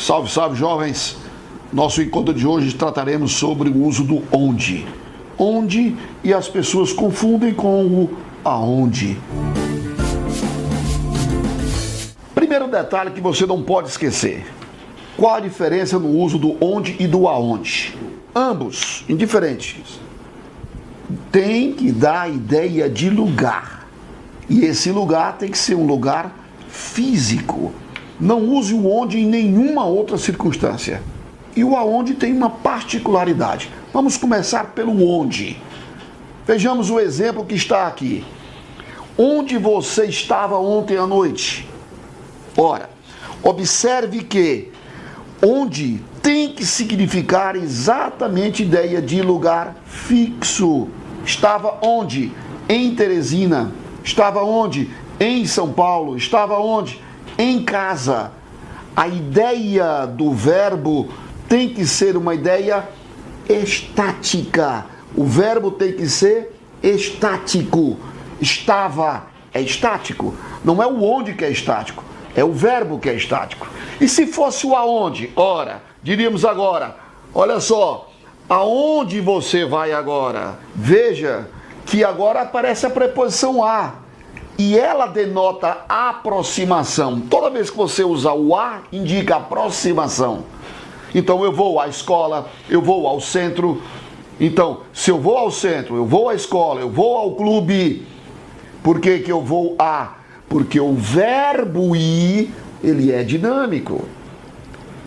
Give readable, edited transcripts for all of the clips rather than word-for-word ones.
Salve, salve, jovens! Nosso encontro de hoje trataremos sobre o uso do onde. Onde, e as pessoas confundem com o aonde. Primeiro detalhe que você não pode esquecer. Qual a diferença no uso do onde e do aonde? Ambos, indiferentes, tem que dar a ideia de lugar. E esse lugar tem que ser um lugar físico. Não use o onde em nenhuma outra circunstância. E o aonde tem uma particularidade. Vamos começar pelo onde. Vejamos o exemplo que está aqui. Onde você estava ontem à noite? Ora, observe que onde tem que significar exatamente ideia de lugar fixo. Estava onde? Em Teresina. Estava onde? Em São Paulo. Estava onde? Em casa. A ideia do verbo tem que ser uma ideia estática. O verbo tem que ser estático. Estava é estático. Não é o onde que é estático, é o verbo que é estático. E se fosse o aonde? Ora, diríamos agora, olha só, aonde você vai agora? Veja que agora aparece a preposição a. E ela denota aproximação. Toda vez que você usar o a, indica aproximação. Então eu vou à escola, eu vou ao centro. Então, se eu vou ao centro, eu vou à escola, eu vou ao clube. Por que que eu vou a? Porque o verbo ir, ele é dinâmico.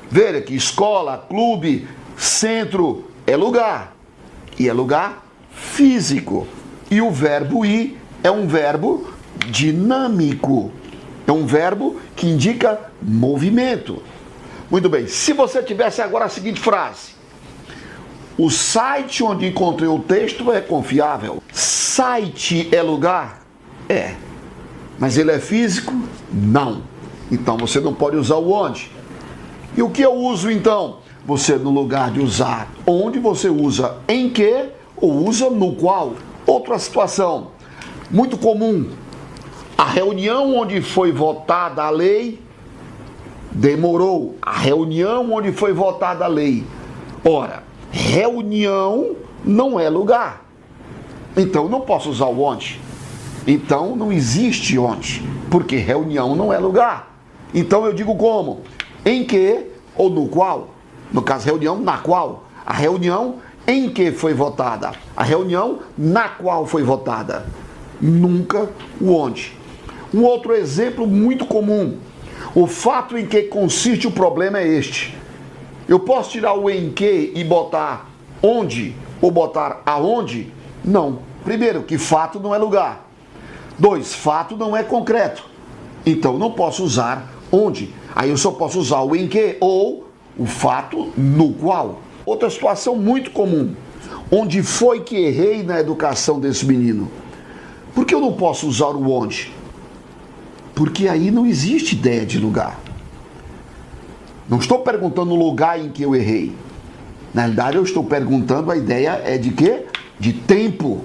Veja que escola, clube, centro é lugar. E é lugar físico. E o verbo ir é um verbo dinâmico. É um verbo que indica movimento. Muito bem. Se você tivesse agora a seguinte frase. O site onde encontrei o texto é confiável. Site é lugar? É. Mas ele é físico? Não. Então você não pode usar o onde. E o que eu uso então? Você, no lugar de usar onde, você usa em que ou usa no qual. Outra situação muito comum. A reunião onde foi votada a lei demorou. A reunião onde foi votada a lei. Ora, reunião não é lugar. Então não posso usar o onde. Então não existe onde. Porque reunião não é lugar. Então eu digo como? Em que ou no qual? No caso, reunião na qual? A reunião em que foi votada. A reunião na qual foi votada. Nunca o onde. Um outro exemplo muito comum. O fato em que consiste o problema é este. Eu posso tirar o em que e botar onde ou botar aonde? Não. Primeiro, que fato não é lugar. 2, fato não é concreto. Então não posso usar onde. Aí eu só posso usar o em que ou o fato no qual. Outra situação muito comum. Onde foi que errei na educação desse menino? Por que eu não posso usar o onde? Porque aí não existe ideia de lugar. Não estou perguntando o lugar em que eu errei. Na realidade, eu estou perguntando, a ideia é de quê? De tempo.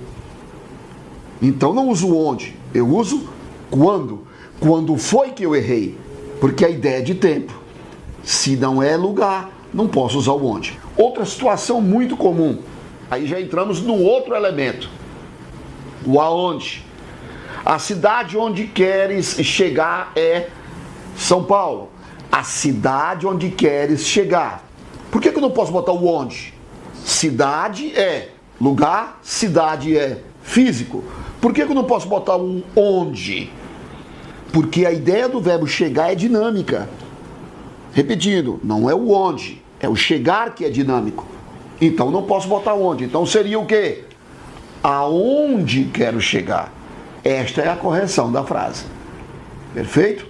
Então não uso onde, eu uso quando. Quando foi que eu errei? Porque a ideia é de tempo. Se não é lugar, não posso usar o onde. Outra situação muito comum. Aí já entramos num outro elemento. O aonde. A cidade onde queres chegar é São Paulo. A cidade onde queres chegar. Por que eu não posso botar o onde? Cidade é lugar, cidade é físico. Por que eu não posso botar o onde? Porque a ideia do verbo chegar é dinâmica. Repetindo, não é o onde, é o chegar que é dinâmico. Então não posso botar onde. Então seria o quê? Aonde quero chegar. Esta é a correção da frase. Perfeito?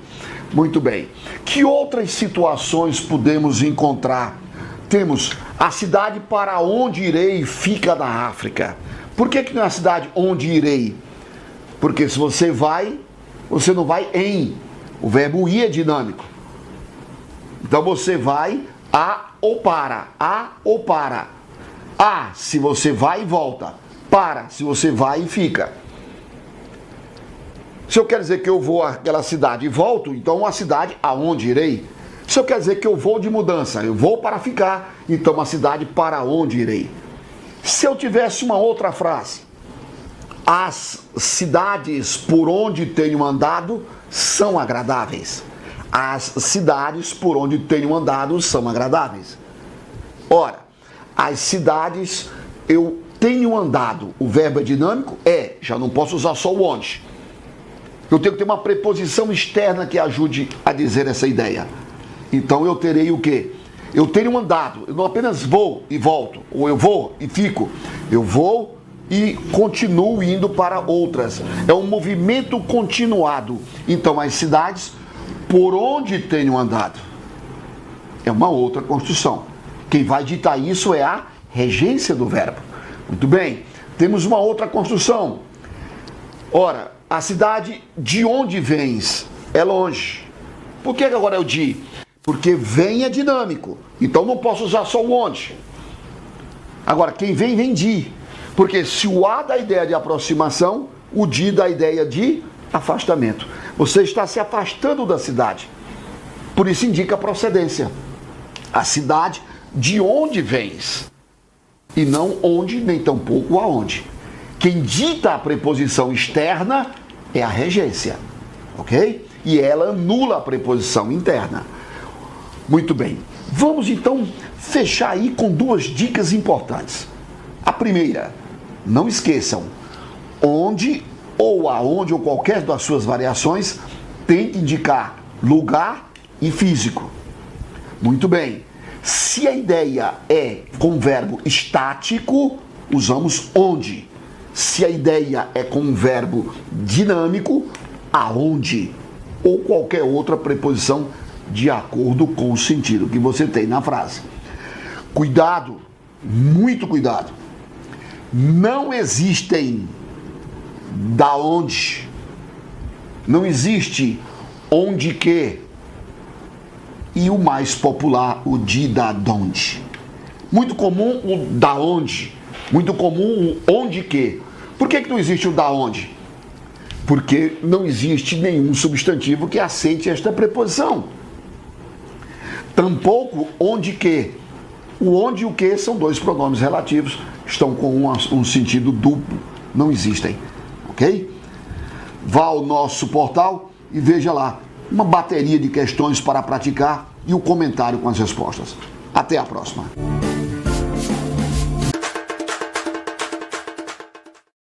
Muito bem. Que outras situações podemos encontrar? Temos a cidade para onde irei fica na África. Por que não é a cidade onde irei? Porque se você vai, você não vai em. O verbo ir é dinâmico. Então você vai a ou para. A ou para. A, se você vai e volta. Para, se você vai e fica. Se eu quero dizer que eu vou àquela cidade e volto, então a cidade aonde irei. Isso quer dizer que eu vou de mudança, eu vou para ficar, então a cidade para onde irei. Se eu tivesse uma outra frase, as cidades por onde tenho andado são agradáveis. As cidades por onde tenho andado são agradáveis. Ora, as cidades eu tenho andado, o verbo é dinâmico? Já não posso usar só o onde. Eu tenho que ter uma preposição externa que ajude a dizer essa ideia. Então eu terei o quê? Eu tenho andado, eu não apenas vou e volto, ou eu vou e fico. Eu vou e continuo indo para outras. É um movimento continuado. Então as cidades por onde tenho andado é uma outra construção. Quem vai ditar isso é a regência do verbo. Muito bem, temos uma outra construção. Ora, a cidade de onde vens é longe. Por que agora é o de? Porque vem é dinâmico. Então não posso usar só o onde. Agora, quem vem, vem de. Porque se o a dá a ideia de aproximação, o de dá a ideia de afastamento. Você está se afastando da cidade. Por isso indica a procedência. A cidade de onde vens. E não onde, nem tampouco aonde. Quem dita a preposição externa é a regência. Ok? E ela anula a preposição interna. Muito bem. Vamos então fechar aí com duas dicas importantes. A primeira, não esqueçam, onde ou aonde ou qualquer das suas variações tem que indicar lugar e físico. Muito bem. Se a ideia é com verbo estático, usamos onde. Se a ideia é com verbo dinâmico, aonde. Ou qualquer outra preposição de acordo com o sentido que você tem na frase. Cuidado, muito cuidado. Não existem da onde. Não existe onde que. E o mais popular, o de da donde. Muito comum o da onde. Muito comum o onde que. Por que não existe o da onde? Porque não existe nenhum substantivo que aceite esta preposição. Tampouco onde que. O onde e o que são dois pronomes relativos, estão com um sentido duplo. Não existem. Ok? Vá ao nosso portal e veja lá uma bateria de questões para praticar e o comentário com as respostas. Até a próxima.